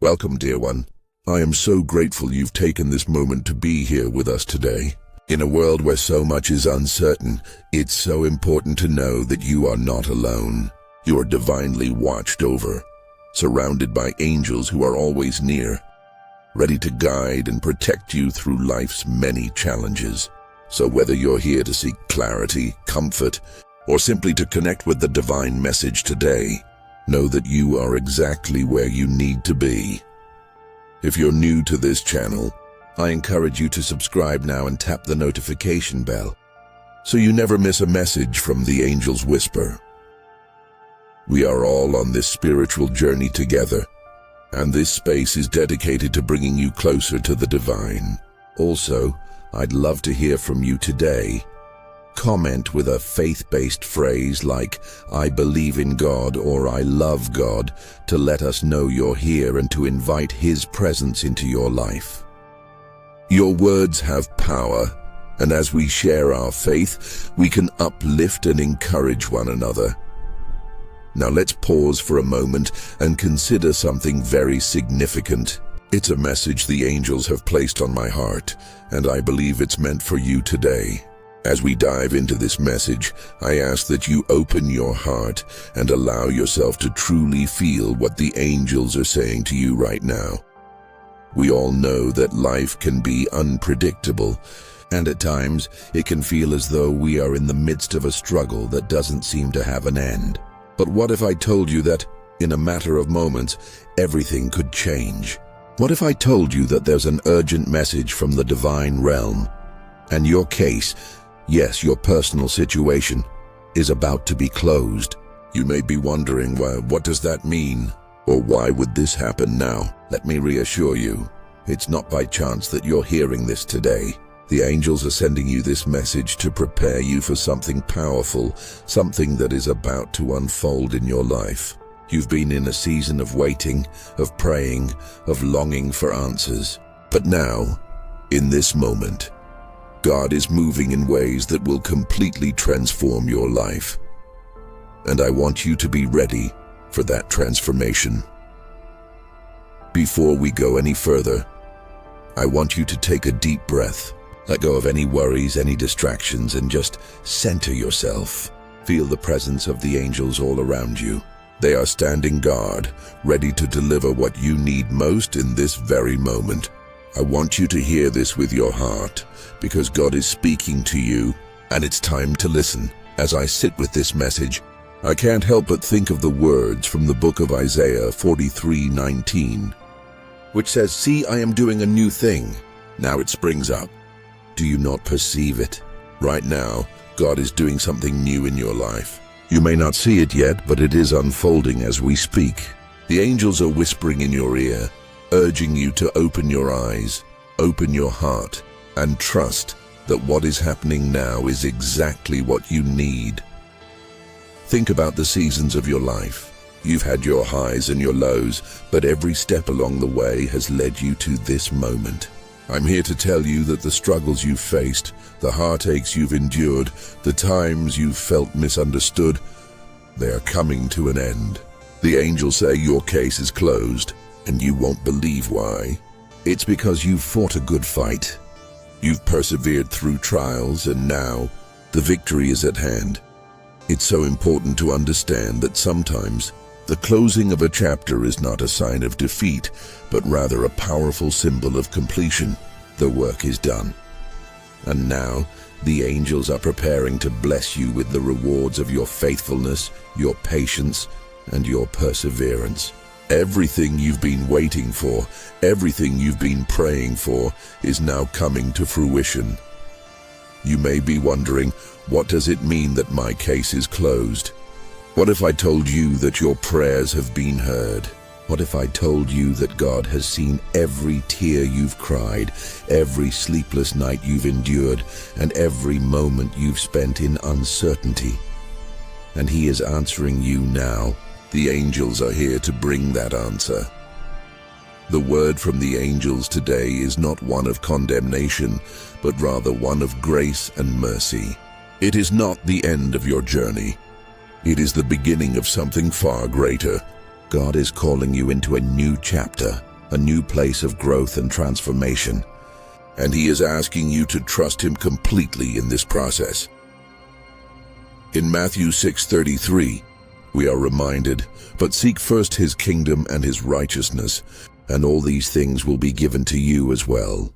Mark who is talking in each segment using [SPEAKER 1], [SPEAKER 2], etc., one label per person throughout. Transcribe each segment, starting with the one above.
[SPEAKER 1] Welcome, dear one. I am so grateful you've taken this moment to be here with us today. In a world where so much is uncertain, it's so important to know that you are not alone. You are divinely watched over, surrounded by angels who are always near, ready to guide and protect you through life's many challenges. So whether you're here to seek clarity, comfort, or simply to connect with the divine message today, know that you are exactly where you need to be. If you're new to this channel, I encourage you to subscribe now and tap the notification bell so you never miss a message from the Angel's Whisper. We are all on this spiritual journey together, and this space is dedicated to bringing you closer to the divine. Also, I'd love to hear from you today. Comment with a faith-based phrase like, "I believe in God" or "I love God," to let us know you're here and to invite His presence into your life. Your words have power, and as we share our faith, we can uplift and encourage one another. Now let's pause for a moment and consider something very significant. It's a message the angels have placed on my heart, and I believe it's meant for you today. As we dive into this message, I ask that you open your heart and allow yourself to truly feel what the angels are saying to you right now. We all know that life can be unpredictable, and at times it can feel as though we are in the midst of a struggle that doesn't seem to have an end. But what if I told you that, in a matter of moments, everything could change? What if I told you that there's an urgent message from the divine realm, and your case, yes, your personal situation, is about to be closed? You may be wondering, well, what does that mean? Or why would this happen now? Let me reassure you, it's not by chance that you're hearing this today. The angels are sending you this message to prepare you for something powerful, something that is about to unfold in your life. You've been in a season of waiting, of praying, of longing for answers. But now, in this moment, God is moving in ways that will completely transform your life. And I want you to be ready for that transformation. Before we go any further, I want you to take a deep breath. Let go of any worries, any distractions, and just center yourself. Feel the presence of the angels all around you. They are standing guard, ready to deliver what you need most in this very moment. I want you to hear this with your heart, because God is speaking to you, and it's time to listen. As I sit with this message, I can't help but think of the words from the book of Isaiah 43:19, which says, "See, I am doing a new thing. Now it springs up. Do you not perceive it?" Right now, God is doing something new in your life. You may not see it yet, but it is unfolding as we speak. The angels are whispering in your ear, urging you to open your eyes, open your heart, and trust that what is happening now is exactly what you need. Think about the seasons of your life. You've had your highs and your lows, but every step along the way has led you to this moment. I'm here to tell you that the struggles you've faced, the heartaches you've endured, the times you've felt misunderstood, they are coming to an end. The angels say your case is closed, and you won't believe why. It's because you've fought a good fight. You've persevered through trials, and now the victory is at hand. It's so important to understand that sometimes the closing of a chapter is not a sign of defeat, but rather a powerful symbol of completion. The work is done. And now, the angels are preparing to bless you with the rewards of your faithfulness, your patience, and your perseverance. Everything you've been waiting for, everything you've been praying for, is now coming to fruition. You may be wondering, what does it mean that my case is closed? What if I told you that your prayers have been heard? What if I told you that God has seen every tear you've cried, every sleepless night you've endured, and every moment you've spent in uncertainty? And He is answering you now. The angels are here to bring that answer. The word from the angels today is not one of condemnation, but rather one of grace and mercy. It is not the end of your journey. It is the beginning of something far greater. God is calling you into a new chapter, a new place of growth and transformation. And He is asking you to trust Him completely in this process. In Matthew 6:33, we are reminded, "But seek first His kingdom and His righteousness, and all these things will be given to you as well."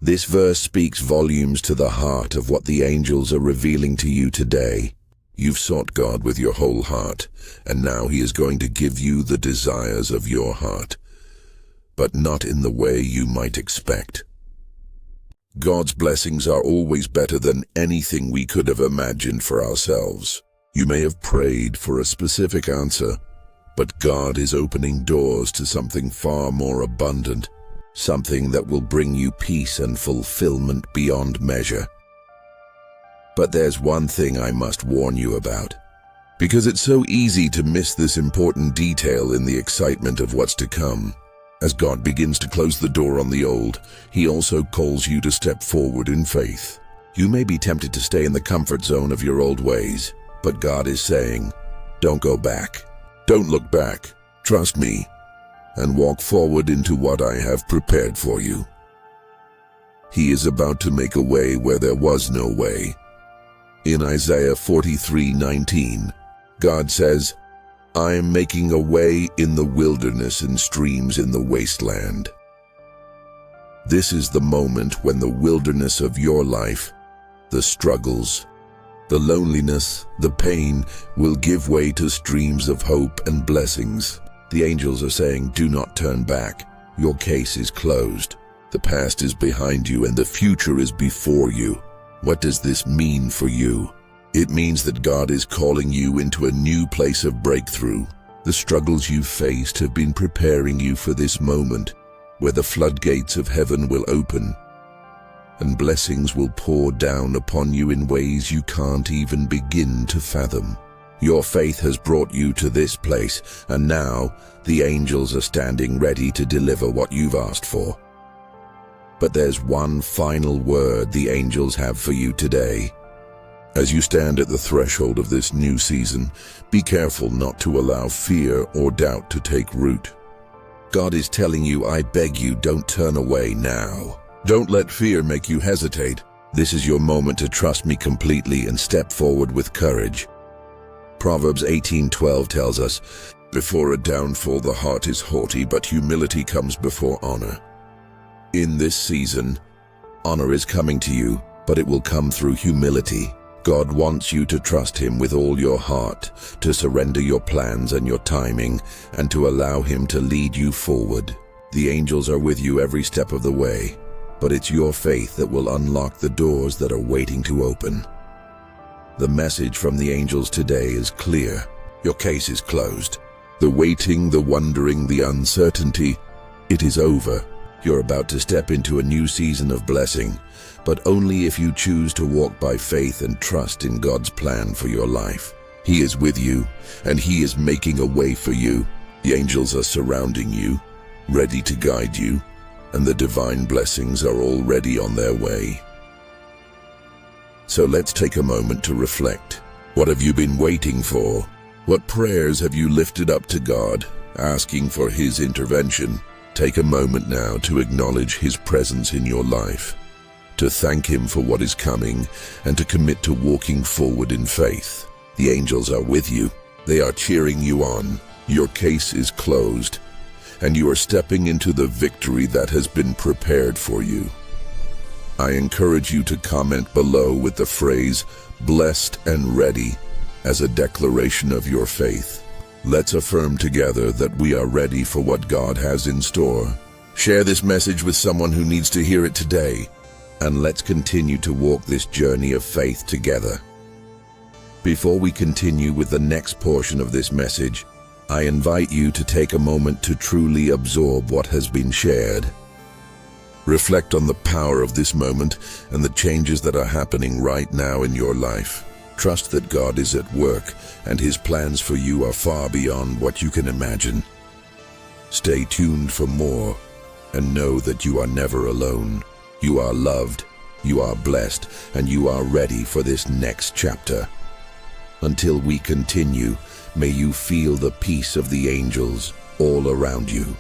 [SPEAKER 1] This verse speaks volumes to the heart of what the angels are revealing to you today. You've sought God with your whole heart, and now He is going to give you the desires of your heart, but not in the way you might expect. God's blessings are always better than anything we could have imagined for ourselves. You may have prayed for a specific answer, but God is opening doors to something far more abundant, something that will bring you peace and fulfillment beyond measure. But there's one thing I must warn you about, because it's so easy to miss this important detail in the excitement of what's to come. As God begins to close the door on the old, He also calls you to step forward in faith. You may be tempted to stay in the comfort zone of your old ways, but God is saying, don't go back. Don't look back. Trust me, and walk forward into what I have prepared for you. He is about to make a way where there was no way. In Isaiah 43:19, God says, "I am making a way in the wilderness and streams in the wasteland." This is the moment when the wilderness of your life, the struggles, the loneliness, the pain, will give way to streams of hope and blessings. The angels are saying, do not turn back. Your case is closed. The past is behind you and the future is before you. What does this mean for you? It means that God is calling you into a new place of breakthrough. The struggles you've faced have been preparing you for this moment, where the floodgates of heaven will open, and blessings will pour down upon you in ways you can't even begin to fathom. Your faith has brought you to this place, and now the angels are standing ready to deliver what you've asked for. But there's one final word the angels have for you today. As you stand at the threshold of this new season, be careful not to allow fear or doubt to take root. God is telling you, I beg you, don't turn away now. Don't let fear make you hesitate. This is your moment to trust me completely and step forward with courage. Proverbs 18:12 tells us, "Before a downfall the heart is haughty, but humility comes before honor." In this season, honor is coming to you, but it will come through humility. God wants you to trust Him with all your heart, to surrender your plans and your timing, and to allow Him to lead you forward. The angels are with you every step of the way, but it's your faith that will unlock the doors that are waiting to open. The message from the angels today is clear. Your case is closed. The waiting, the wondering, the uncertainty, it is over. You're about to step into a new season of blessing, but only if you choose to walk by faith and trust in God's plan for your life. He is with you, and He is making a way for you. The angels are surrounding you, ready to guide you, and the divine blessings are already on their way. So let's take a moment to reflect. What have you been waiting for? What prayers have you lifted up to God, asking for His intervention? Take a moment now to acknowledge His presence in your life, to thank Him for what is coming, and to commit to walking forward in faith. The angels are with you. They are cheering you on. Your case is closed, and you are stepping into the victory that has been prepared for you. I encourage you to comment below with the phrase, "blessed and ready," as a declaration of your faith. Let's affirm together that we are ready for what God has in store. Share this message with someone who needs to hear it today, and let's continue to walk this journey of faith together. Before we continue with the next portion of this message, I invite you to take a moment to truly absorb what has been shared. Reflect on the power of this moment and the changes that are happening right now in your life. Trust that God is at work, and His plans for you are far beyond what you can imagine. Stay tuned for more, and know that you are never alone. You are loved, you are blessed, and you are ready for this next chapter. Until we continue, may you feel the peace of the angels all around you.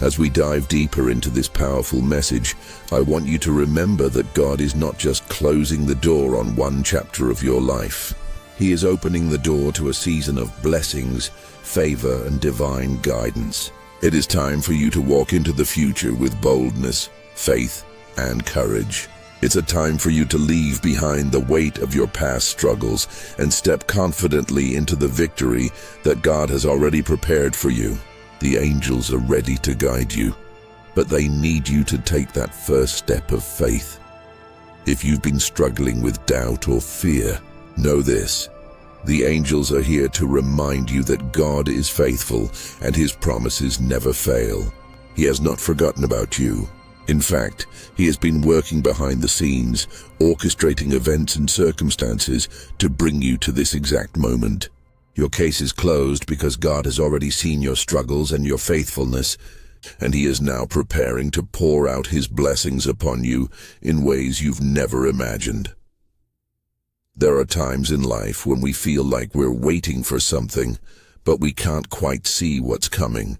[SPEAKER 1] As we dive deeper into this powerful message, I want you to remember that God is not just closing the door on one chapter of your life. He is opening the door to a season of blessings, favor, and divine guidance. It is time for you to walk into the future with boldness, faith, and courage. It's a time for you to leave behind the weight of your past struggles and step confidently into the victory that God has already prepared for you. The angels are ready to guide you, but they need you to take that first step of faith. If you've been struggling with doubt or fear, know this: the angels are here to remind you that God is faithful and His promises never fail. He has not forgotten about you. In fact, He has been working behind the scenes, orchestrating events and circumstances to bring you to this exact moment. Your case is closed because God has already seen your struggles and your faithfulness, and He is now preparing to pour out His blessings upon you in ways you've never imagined. There are times in life when we feel like we're waiting for something, but we can't quite see what's coming.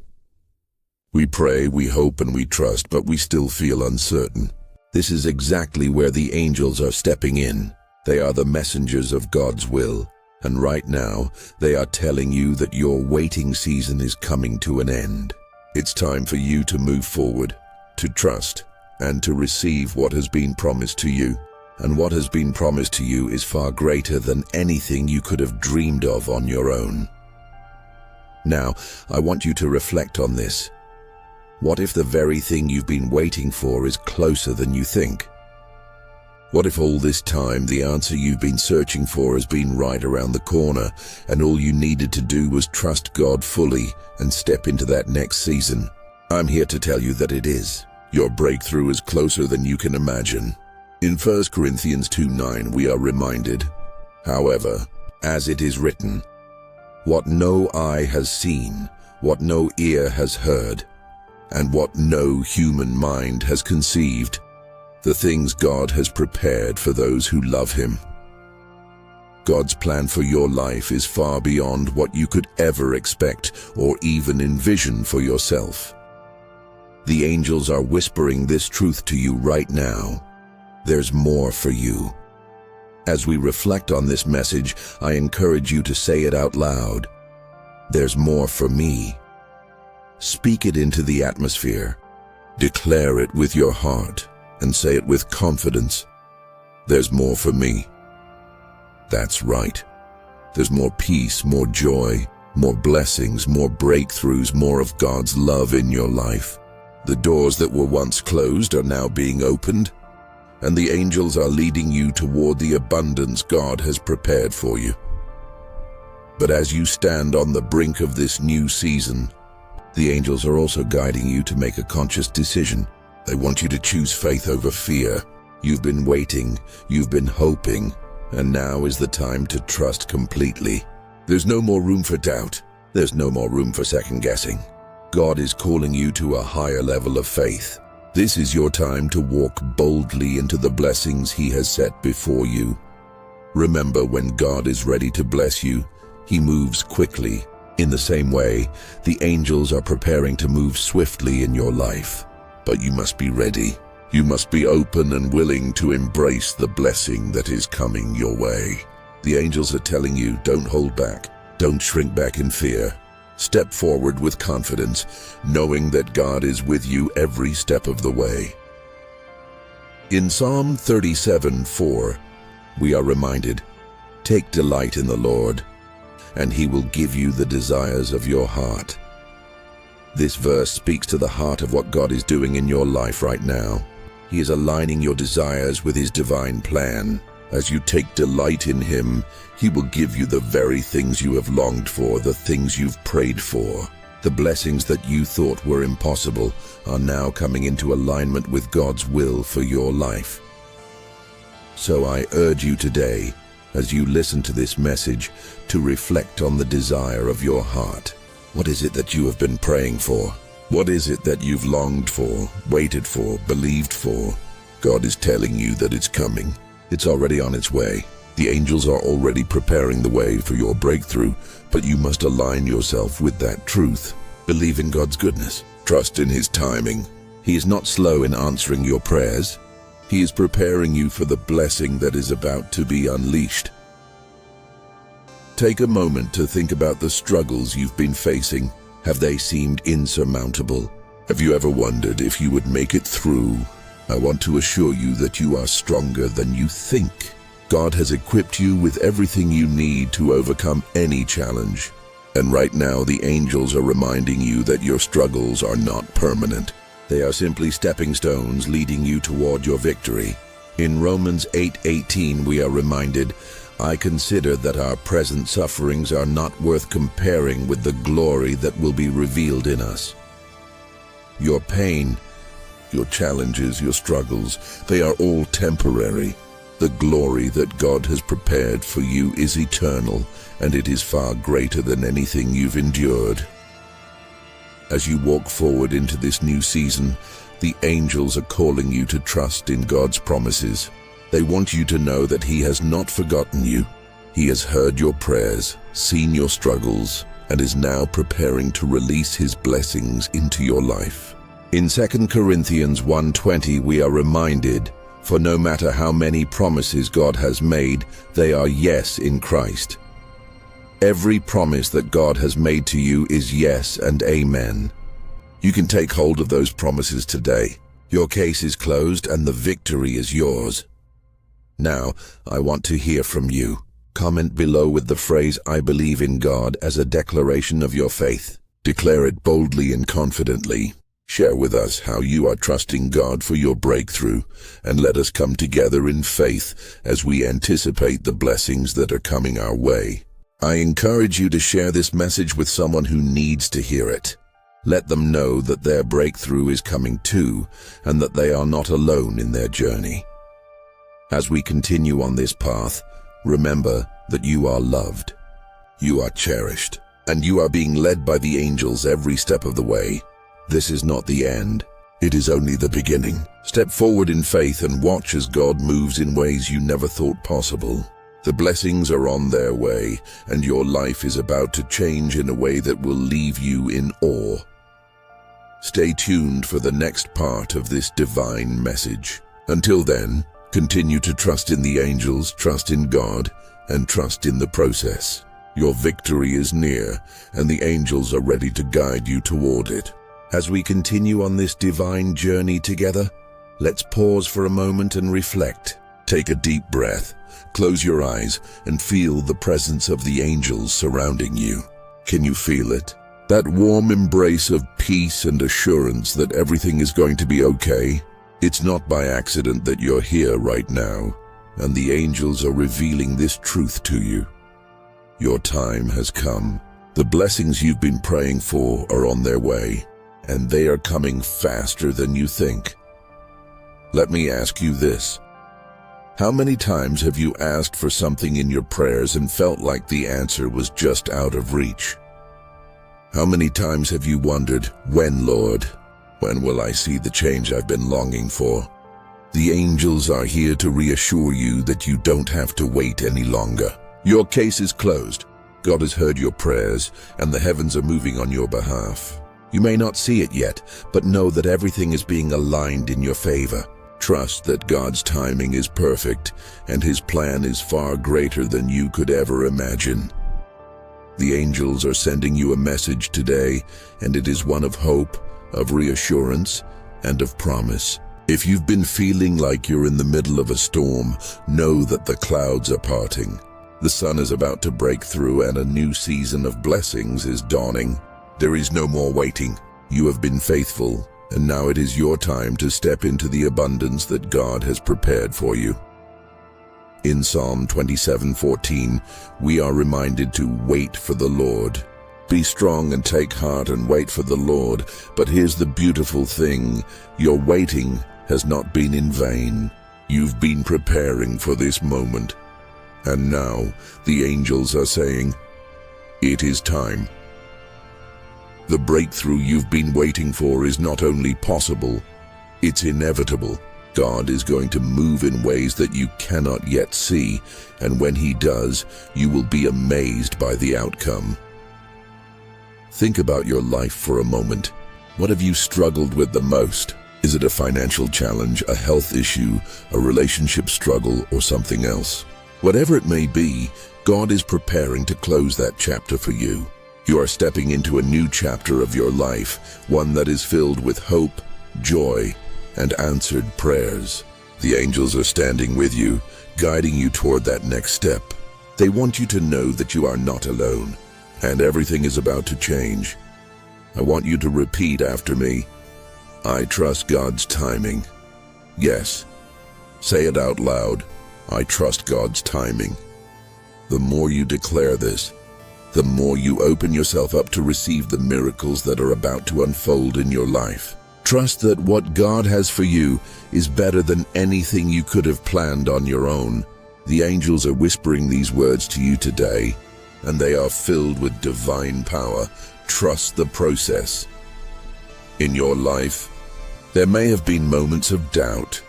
[SPEAKER 1] We pray, we hope, and we trust, but we still feel uncertain. This is exactly where the angels are stepping in. They are the messengers of God's will, and right now, they are telling you that your waiting season is coming to an end. It's time for you to move forward, to trust, and to receive what has been promised to you. And what has been promised to you is far greater than anything you could have dreamed of on your own. Now, I want you to reflect on this. What if the very thing you've been waiting for is closer than you think? What if all this time the answer you've been searching for has been right around the corner, and all you needed to do was trust God fully and step into that next season? I'm here to tell you that it is. Your breakthrough is closer than you can imagine. In 1 Corinthians 2:9 we are reminded, however, as it is written, what no eye has seen, what no ear has heard, and what no human mind has conceived, the things God has prepared for those who love Him. God's plan for your life is far beyond what you could ever expect or even envision for yourself. The angels are whispering this truth to you right now. There's more for you. As we reflect on this message, I encourage you to say it out loud. There's more for me. Speak it into the atmosphere. Declare it with your heart and say it with confidence. There's more for me. That's right. There's more peace, more joy, more blessings, more breakthroughs, more of God's love in your life. The doors that were once closed are now being opened, and the angels are leading you toward the abundance God has prepared for you. But as you stand on the brink of this new season, the angels are also guiding you to make a conscious decision. They want you to choose faith over fear. You've been waiting, you've been hoping, and now is the time to trust completely. There's no more room for doubt. There's no more room for second guessing. God is calling you to a higher level of faith. This is your time to walk boldly into the blessings He has set before you. Remember, when God is ready to bless you, He moves quickly. In the same way, the angels are preparing to move swiftly in your life. But you must be ready. You must be open and willing to embrace the blessing that is coming your way. The angels are telling you, don't hold back. Don't shrink back in fear. Step forward with confidence, knowing that God is with you every step of the way. In Psalm 37:4, we are reminded, take delight in the Lord, and He will give you the desires of your heart. This verse speaks to the heart of what God is doing in your life right now. He is aligning your desires with His divine plan. As you take delight in Him, He will give you the very things you have longed for, the things you've prayed for. The blessings that you thought were impossible are now coming into alignment with God's will for your life. So I urge you today, as you listen to this message, to reflect on the desire of your heart. What is it that you have been praying for? What is it that you've longed for, waited for, believed for? God is telling you that it's coming. It's already on its way. The angels are already preparing the way for your breakthrough, but you must align yourself with that truth. Believe in God's goodness. Trust in His timing. He is not slow in answering your prayers. He is preparing you for the blessing that is about to be unleashed. Take a moment to think about the struggles you've been facing. Have they seemed insurmountable? Have you ever wondered if you would make it through? I want to assure you that you are stronger than you think. God has equipped you with everything you need to overcome any challenge. And right now, the angels are reminding you that your struggles are not permanent. They are simply stepping stones leading you toward your victory. In Romans 8:18, we are reminded, I consider that our present sufferings are not worth comparing with the glory that will be revealed in us. Your pain, your challenges, your struggles, they are all temporary. The glory that God has prepared for you is eternal, and it is far greater than anything you've endured. As you walk forward into this new season, the angels are calling you to trust in God's promises. They want you to know that He has not forgotten you. He has heard your prayers, seen your struggles, and is now preparing to release His blessings into your life. In 2 Corinthians 1:20, we are reminded, for no matter how many promises God has made, they are yes in Christ. Every promise that God has made to you is yes and amen. You can take hold of those promises today. Your case is closed and the victory is yours. Now, I want to hear from you. Comment below with the phrase, I believe in God, as a declaration of your faith. Declare it boldly and confidently. Share with us how you are trusting God for your breakthrough, and let us come together in faith as we anticipate the blessings that are coming our way. I encourage you to share this message with someone who needs to hear it. Let them know that their breakthrough is coming too, and that they are not alone in their journey. As we continue on this path, remember that you are loved, you are cherished, and you are being led by the angels every step of the way. This is not the end. It is only the beginning. Step forward in faith and watch as God moves in ways you never thought possible. The blessings are on their way, and your life is about to change in a way that will leave you in awe. Stay tuned for the next part of this divine message. Until then, continue to trust in the angels, trust in God, and trust in the process. Your victory is near, and the angels are ready to guide you toward it. As we continue on this divine journey together, let's pause for a moment and reflect. Take a deep breath, close your eyes, and feel the presence of the angels surrounding you. Can you feel it? That warm embrace of peace and assurance that everything is going to be okay? It's not by accident that you're here right now, and the angels are revealing this truth to you. Your time has come. The blessings you've been praying for are on their way, and they are coming faster than you think. Let me ask you this. How many times have you asked for something in your prayers and felt like the answer was just out of reach? How many times have you wondered, when, Lord? When will I see the change I've been longing for? The angels are here to reassure you that you don't have to wait any longer. Your case is closed. God has heard your prayers, and the heavens are moving on your behalf. You may not see it yet, but know that everything is being aligned in your favor. Trust that God's timing is perfect, and His plan is far greater than you could ever imagine. The angels are sending you a message today, and it is one of hope, of reassurance, and of promise. If you've been feeling like you're in the middle of a storm, know that the clouds are parting. The sun is about to break through, and a new season of blessings is dawning. There is no more waiting. You have been faithful, and now it is your time to step into the abundance that God has prepared for you. In Psalm 27:14, we are reminded to wait for the Lord. Be strong and take heart and wait for the Lord. But here's the beautiful thing. Your waiting has not been in vain. You've been preparing for this moment. And now the angels are saying, it is time. The breakthrough you've been waiting for is not only possible, it's inevitable. God is going to move in ways that you cannot yet see, and when He does, you will be amazed by the outcome. Think about your life for a moment. What have you struggled with the most? Is it a financial challenge, a health issue, a relationship struggle, or something else? Whatever it may be, God is preparing to close that chapter for you. You are stepping into a new chapter of your life, one that is filled with hope, joy, and answered prayers. The angels are standing with you, guiding you toward that next step. They want you to know that you are not alone, and everything is about to change. I want you to repeat after me. I trust God's timing. Yes, say it out loud. I trust God's timing. The more you declare this, the more you open yourself up to receive the miracles that are about to unfold in your life. Trust that what God has for you is better than anything you could have planned on your own. The angels are whispering these words to you today, and they are filled with divine power. Trust the process. In your life, there may have been moments of doubt,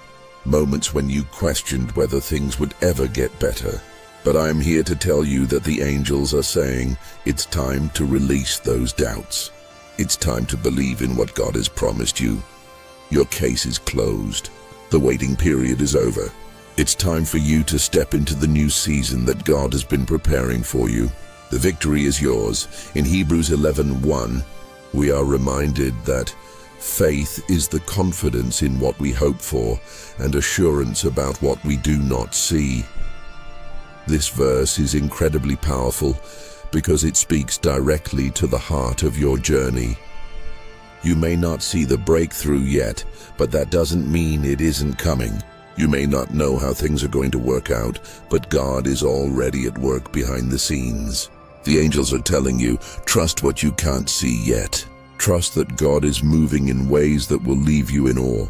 [SPEAKER 1] moments when you questioned whether things would ever get better. But I'm here to tell you that the angels are saying it's time to release those doubts. It's time to believe in what God has promised you. Your case is closed. The waiting period is over. It's time for you to step into the new season that God has been preparing for you. The victory is yours. In Hebrews 11:1, we are reminded that faith is the confidence in what we hope for and assurance about what we do not see. This verse is incredibly powerful because it speaks directly to the heart of your journey. You may not see the breakthrough yet, but that doesn't mean it isn't coming. You may not know how things are going to work out, but God is already at work behind the scenes. The angels are telling you, trust what you can't see yet. Trust that God is moving in ways that will leave you in awe.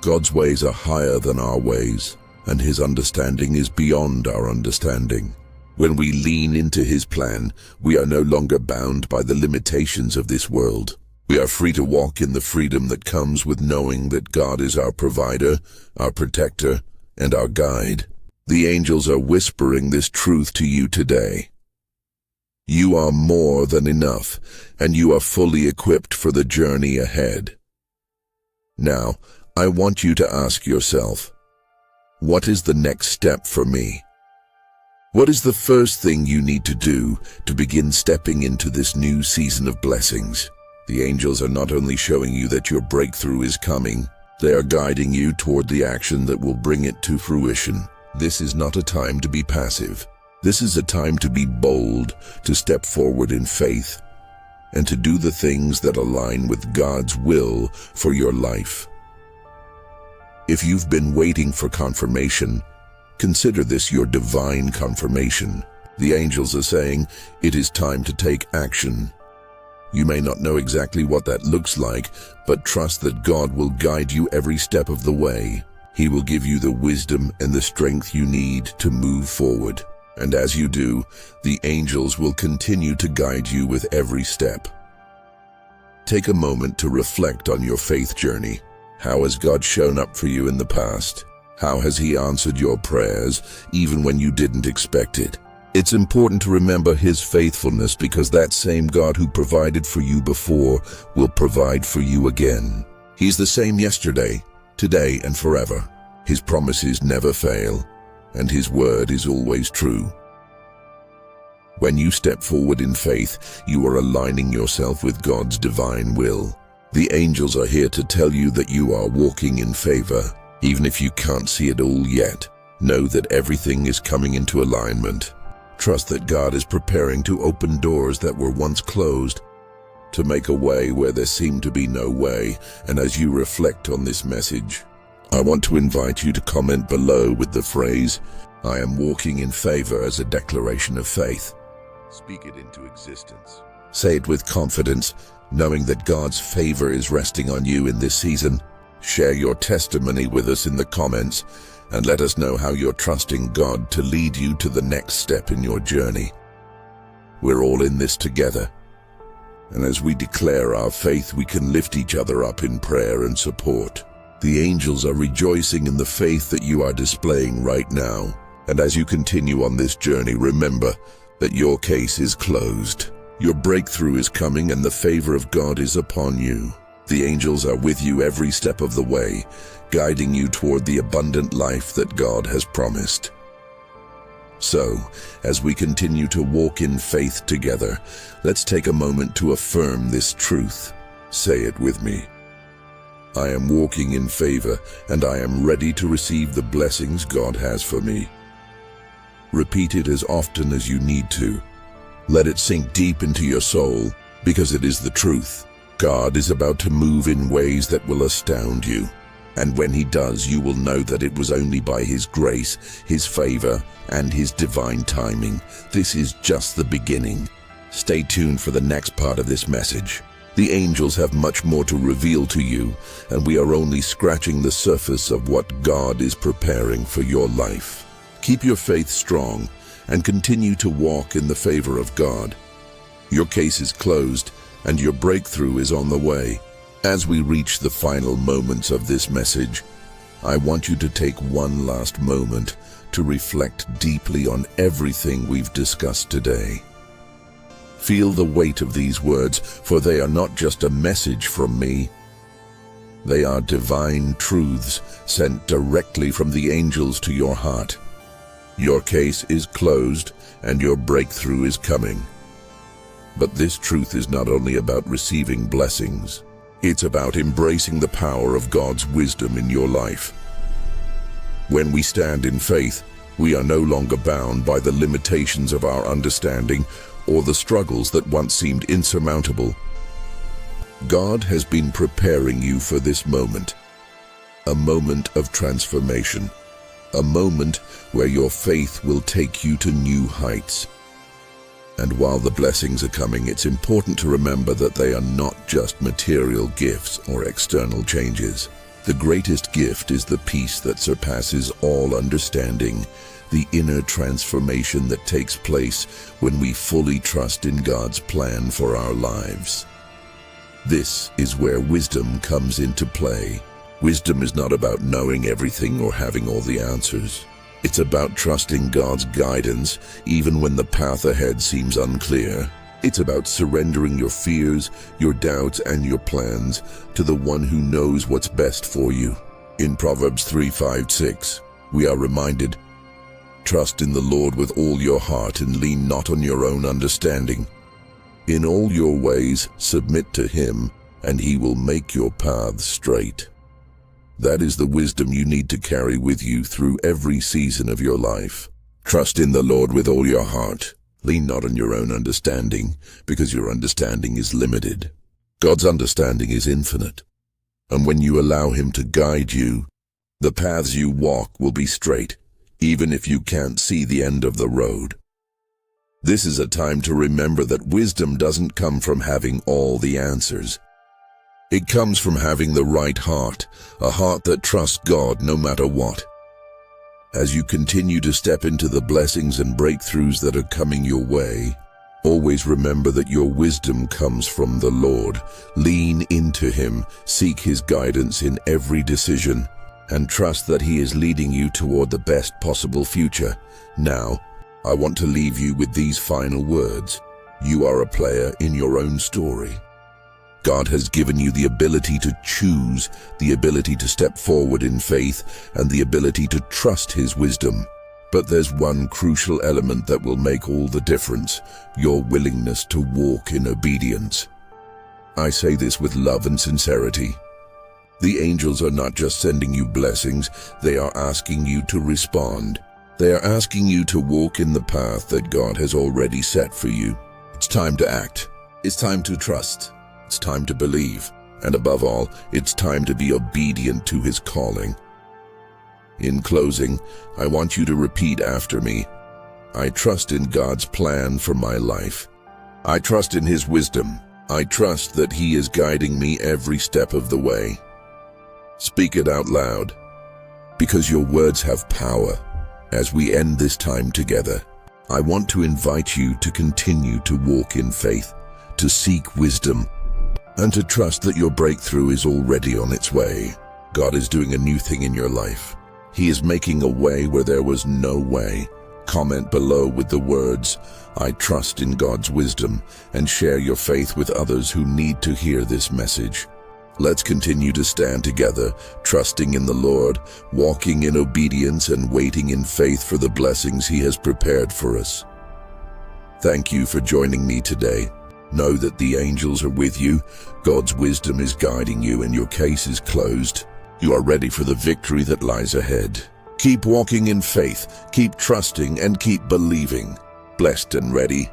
[SPEAKER 1] God's ways are higher than our ways, and His understanding is beyond our understanding. When we lean into His plan, we are no longer bound by the limitations of this world. We are free to walk in the freedom that comes with knowing that God is our provider, our protector, and our guide. The angels are whispering this truth to you today. You are more than enough, and you are fully equipped for the journey ahead. Now, I want you to ask yourself, what is the next step for me? What is the first thing you need to do to begin stepping into this new season of blessings? The angels are not only showing you that your breakthrough is coming, they are guiding you toward the action that will bring it to fruition. This is not a time to be passive. This is a time to be bold, to step forward in faith, and to do the things that align with God's will for your life. If you've been waiting for confirmation, consider this your divine confirmation. The angels are saying, it is time to take action. You may not know exactly what that looks like, but trust that God will guide you every step of the way. He will give you the wisdom and the strength you need to move forward. And as you do, the angels will continue to guide you with every step. Take a moment to reflect on your faith journey. How has God shown up for you in the past? How has He answered your prayers, even when you didn't expect it? It's important to remember His faithfulness because that same God who provided for you before will provide for you again. He's the same yesterday, today, and forever. His promises never fail, and His word is always true. When you step forward in faith, you are aligning yourself with God's divine will. The angels are here to tell you that you are walking in favor. Even if you can't see it all yet, know that everything is coming into alignment. Trust that God is preparing to open doors that were once closed, to make a way where there seemed to be no way. And as you reflect on this message, I want to invite you to comment below with the phrase, I am walking in favor, as a declaration of faith. Speak it into existence. Say it with confidence, knowing that God's favor is resting on you in this season. Share your testimony with us in the comments and let us know how you're trusting God to lead you to the next step in your journey. We're all in this together, and as we declare our faith, we can lift each other up in prayer and support. The angels are rejoicing in the faith that you are displaying right now, and as you continue on this journey, remember that your case is closed. Your breakthrough is coming and the favor of God is upon you. The angels are with you every step of the way, guiding you toward the abundant life that God has promised. So, as we continue to walk in faith together, let's take a moment to affirm this truth. Say it with me. I am walking in favor, and I am ready to receive the blessings God has for me. Repeat it as often as you need to. Let it sink deep into your soul, because it is the truth. God is about to move in ways that will astound you. And when He does, you will know that it was only by His grace, His favor, and His divine timing. This is just the beginning. Stay tuned for the next part of this message. The angels have much more to reveal to you, and we are only scratching the surface of what God is preparing for your life. Keep your faith strong and continue to walk in the favor of God. Your case is closed, and your breakthrough is on the way. As we reach the final moments of this message, I want you to take one last moment to reflect deeply on everything we've discussed today. Feel the weight of these words, for they are not just a message from me. They are divine truths sent directly from the angels to your heart. Your case is closed, and your breakthrough is coming. But this truth is not only about receiving blessings. It's about embracing the power of God's wisdom in your life. When we stand in faith, we are no longer bound by the limitations of our understanding or the struggles that once seemed insurmountable. God has been preparing you for this moment, a moment of transformation, a moment where your faith will take you to new heights. And while the blessings are coming, it's important to remember that they are not just material gifts or external changes. The greatest gift is the peace that surpasses all understanding, the inner transformation that takes place when we fully trust in God's plan for our lives. This is where wisdom comes into play. Wisdom is not about knowing everything or having all the answers. It's about trusting God's guidance even when the path ahead seems unclear. It's about surrendering your fears, your doubts, and your plans to the one who knows what's best for you. In Proverbs 3:5-6, we are reminded, "Trust in the Lord with all your heart and lean not on your own understanding. In all your ways submit to Him, and He will make your paths straight." That is the wisdom you need to carry with you through every season of your life. Trust in the Lord with all your heart. Lean not on your own understanding, because your understanding is limited. God's understanding is infinite. And when you allow Him to guide you, the paths you walk will be straight, even if you can't see the end of the road. This is a time to remember that wisdom doesn't come from having all the answers. It comes from having the right heart, a heart that trusts God no matter what. As you continue to step into the blessings and breakthroughs that are coming your way, always remember that your wisdom comes from the Lord. Lean into Him, seek His guidance in every decision, and trust that He is leading you toward the best possible future. Now, I want to leave you with these final words. You are a player in your own story. God has given you the ability to choose, the ability to step forward in faith, and the ability to trust His wisdom. But there's one crucial element that will make all the difference: your willingness to walk in obedience. I say this with love and sincerity. The angels are not just sending you blessings, they are asking you to respond. They are asking you to walk in the path that God has already set for you. It's time to act. It's time to trust. It's time to believe, and above all, it's time to be obedient to His calling. In closing, I want you to repeat after me. I trust in God's plan for my life. I trust in His wisdom. I trust that He is guiding me every step of the way. Speak it out loud, because your words have power. As we end this time together, I want to invite you to continue to walk in faith, to seek wisdom, and to trust that your breakthrough is already on its way. God is doing a new thing in your life. He is making a way where there was no way. Comment below with the words, "I trust in God's wisdom," and share your faith with others who need to hear this message. Let's continue to stand together, trusting in the Lord, walking in obedience and waiting in faith for the blessings He has prepared for us. Thank you for joining me today. Know that the angels are with you, God's wisdom is guiding you, and your case is closed. You are ready for the victory that lies ahead. Keep walking in faith, keep trusting, and keep believing. Blessed and ready.